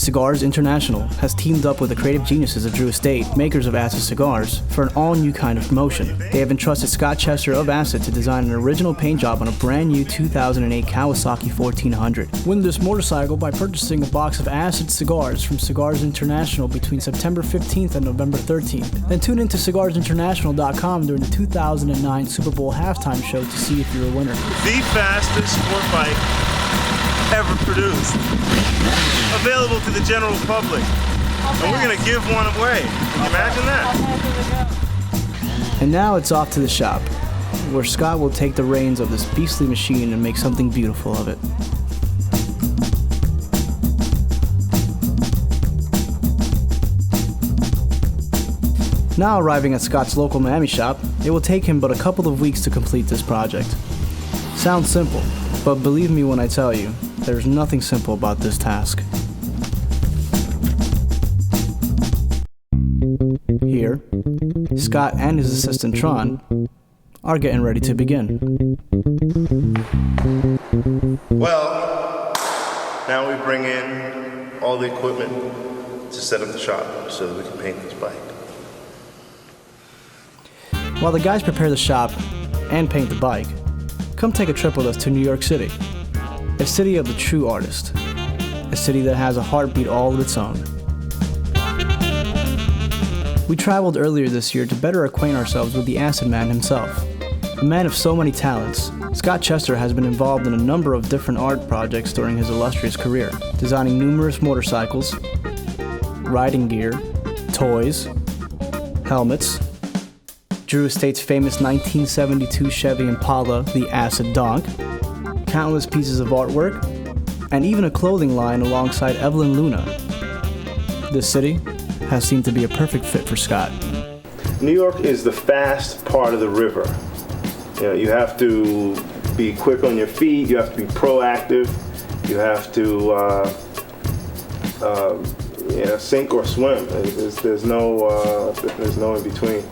Cigars International has teamed up with the creative geniuses of Drew Estate, makers of Acid Cigars, for an all-new kind of promotion. They have entrusted Scott Chester of Acid to design an original paint job on a brand new 2008 Kawasaki 1400. Win this motorcycle by purchasing a box of Acid Cigars from Cigars International between September 15th and November 13th. Then tune into cigarsinternational.com during the 2009 Super Bowl halftime show to see if you're a winner. The fastest sport bike ever produced. Available to the general public. And we're going to give one away. Can you imagine that? And now it's off to the shop, where Scott will take the reins of this beastly machine and make something beautiful of it. Now arriving at Scott's local Miami shop, it will take him but a couple of weeks to complete this project. Sounds simple, but believe me when I tell you, there's nothing simple about this task. Here, Scott and his assistant Tron are getting ready to begin. Well, now we bring in all the equipment to set up the shop so that we can paint this bike. While the guys prepare the shop and paint the bike, come take a trip with us to New York City, a city of the true artist, a city that has a heartbeat all of its own. We traveled earlier this year to better acquaint ourselves with the Acid Man himself. A man of so many talents, Scott Chester has been involved in a number of different art projects during his illustrious career, designing numerous motorcycles, riding gear, toys, helmets, Drew Estate's famous 1972 Chevy Impala, the Acid Donk, countless pieces of artwork, and even a clothing line alongside Evelyn Luna. This city has seemed to be a perfect fit for Scott. New York is the fast part of the river. You know, you have to be quick on your feet, you have to be proactive, you have to sink or swim. There's no in between.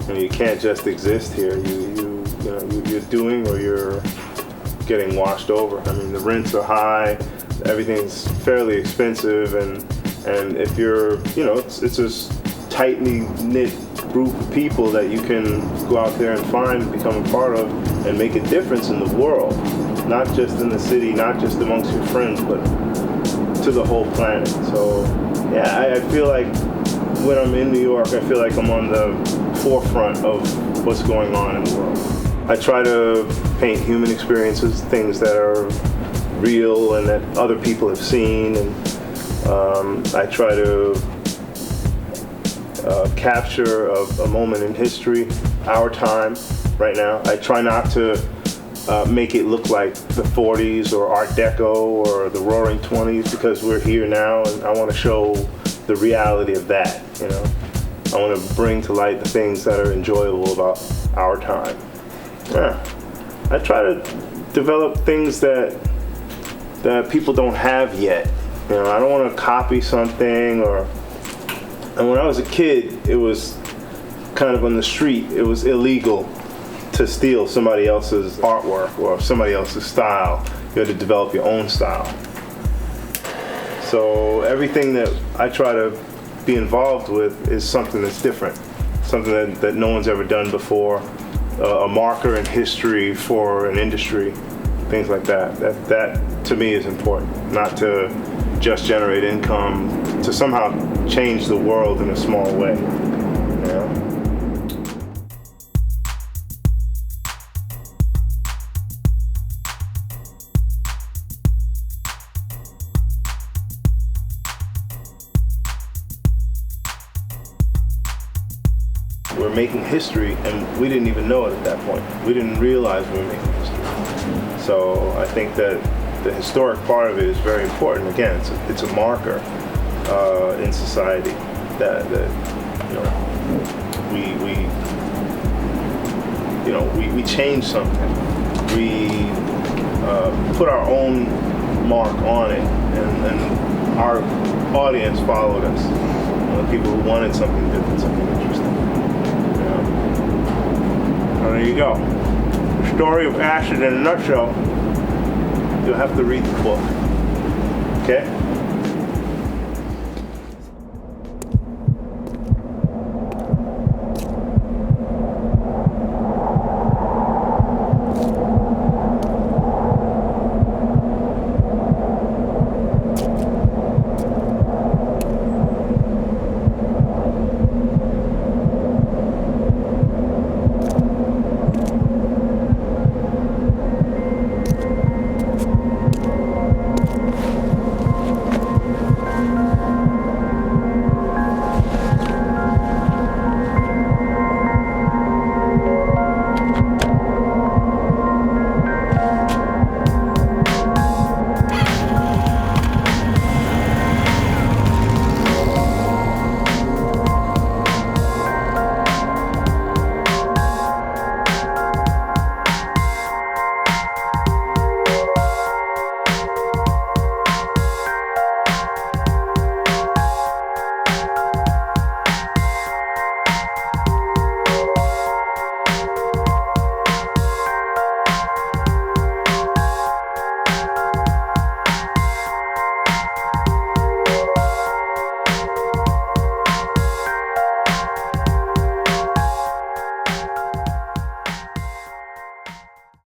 You can't just exist here. You're doing or you're getting washed over. I mean, the rents are high, everything's fairly expensive, and if you're, it's a tightly knit group of people that you can go out there and find and become a part of and make a difference in the world, not just in the city, not just amongst your friends, but to the whole planet. So, yeah, I feel like when I'm in New York, I feel like I'm on the forefront of what's going on in the world. I try to paint human experiences, things that are real and that other people have seen, and I try to capture a moment in history, our time right now. I try not to make it look like the 40s or Art Deco or the Roaring 20s, because we're here now, and I want to show the reality of that. I want to bring to light the things that are enjoyable about our time. Yeah. I try to develop things that people don't have yet. I don't want to copy something, and when I was a kid, it was kind of on the street, it was illegal to steal somebody else's artwork or somebody else's style. You had to develop your own style. So everything that I try to be involved with is something that's different, something that no one's ever done before, a marker in history for an industry, things like that. That to me is important, not to just generate income, to somehow change the world in a small way. We're making history, and we didn't even know it at that point. We didn't realize we were making history. So I think that the historic part of it is very important. Again, it's a marker in society that we change something. We put our own mark on it, and our audience followed us. People who wanted something different, something interesting. Well, there you go. The story of Acid in a nutshell. You'll have to read the book. Okay?